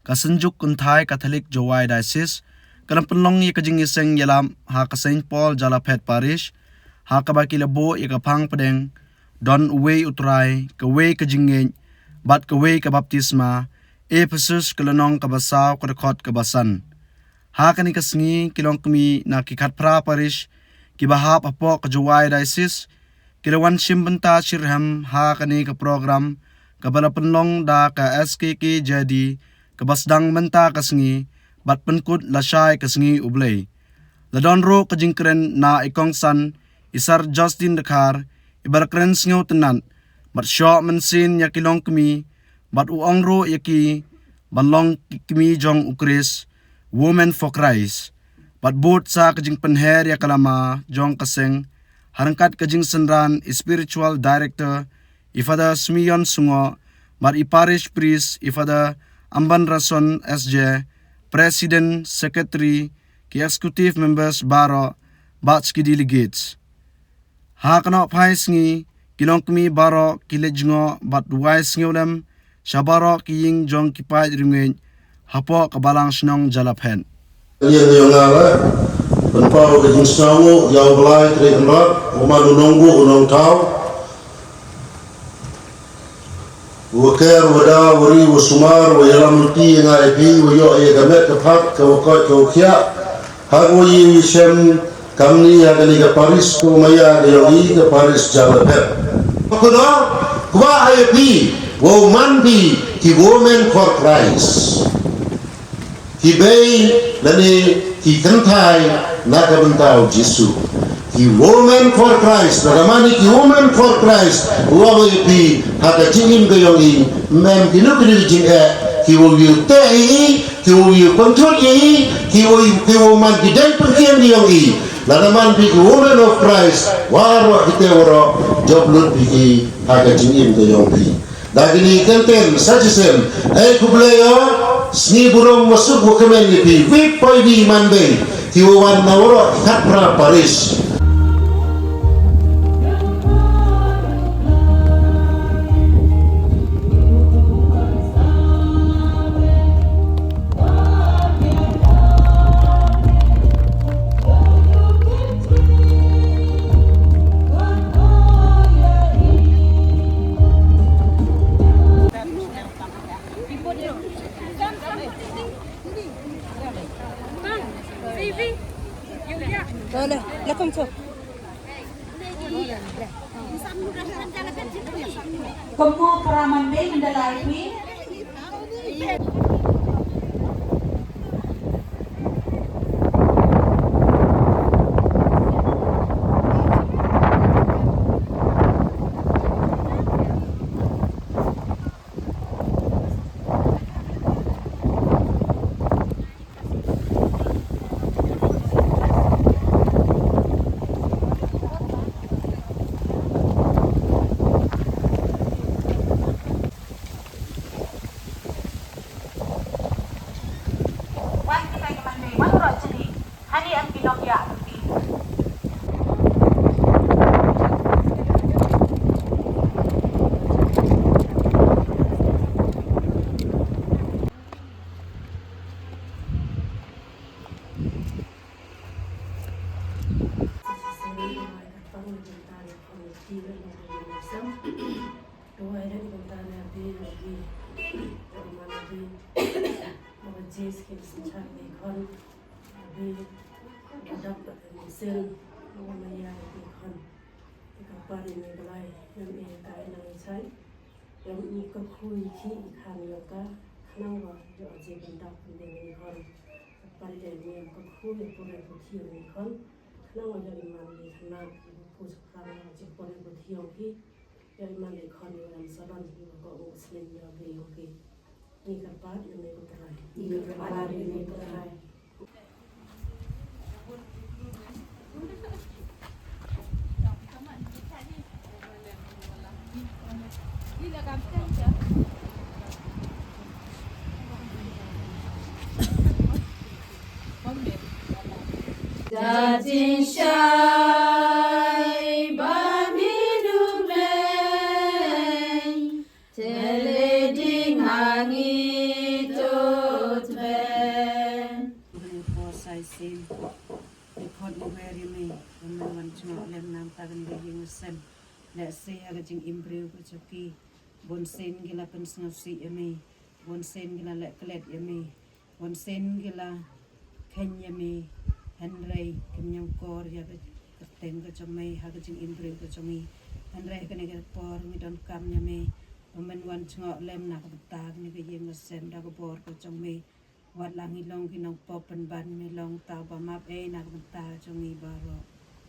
kasenjuk kunthai Catholic Jowai Diocese kalam pyllong ye jingiaseng Ialap ha ka Saint Paul Jalaphet Parish ha ka baki lebo ye ka phang padeng don uwe utrai ka we ka jingleit bat ka we ka baptisma Ephesus kelenong ka basaw ka rekhot ka basan ha ka ni ka sngi kilong kmi na ki khat pra parish ki bahap apo ka Jowai Diocese kilawan simbenta shirham ha ka ni ka program ka bala pyllong da ka SKKJD ka sdang menta ka sngi bat penkut lasai ka sngi ublei ladon ro ka jingkren na ikong san isar Justin Dakar ibarakren sngew tenan bat syo mensin ya kilong kmi bat uong ro yaki balong kmi jong ukris Women for Christ bat bot sa kajing penher ya kalama jong kaseng harangkat kajing senran spiritual director ifada Smion Sungo bat iparish priest ifada Amban Rason SJ president secretary ki executive members baro bat ski delegates ha kana phai sngi kilong kmi baro kile jngoh bat wise ngolem shabaro ki ying jong ki pai ringeng hapo kabalang snong Jalaphen yang ngala penpau ke jinsawo yau belai tri emrat umadu nonggu unong tau waker wada wari wasumar wa yalam ti ngai pi wa yo ye gamet ke phat ke wakoi ke ukhia hak wo yi shem kamni ya kali ke Paris ko maya ke yo ke Paris Jalaphet kono kwa ai pi wo Manbei ki Women for Christ ki bay lani ki kantai naka bentau Jesu ki Women for Christ nagamani ki Women for Christ uwa pi haka jingin gayongi mem ki nukini jinga ki wo yu tei ki wo yu kontrol ki wo man ki dai pengkian gayongi nagaman pi ki Women of Christ waro kita waro joblut pi ki haka jingin gayongi dagini kenten sajisen kubleyo sni burung masuk bukemen pi wip poi Ki Manbei ki wan nawro khatra Paris Boleh, lakum tu. Kamu Ki Manbei mendalai hari ang binogya sel maya di kan kapari ni balai yang ia kai nang sai yang ni ko khui ki kan yo ka nang wa yo je bendak ni kan kapari ni ko khui pore ko thi ni kan nang wa yo man ni thana ko sakara je pore ko thi yo ki yo man ni kan yo ram saban ni ko muslim yo ge yo ki ni kapari ni ko trai ni kapari ni ko trai Jajin shai ba minum lei teleding hangi to tagan ga jingiaseng le se aga jing imbreu ko choki bonsen gila pensngasi yami bonsen gila le klet yami bonsen gila ken yami henrei kenyang kor ya kerteng ko chomai haga jing imbreu ko chomi henrei kene ga por mi don kam yami men wan chngok lem na ko tag ni ga jingiaseng da ko por ko chomi wat langi long kinong popen ban mi long tau ba map na ko ta chomi baro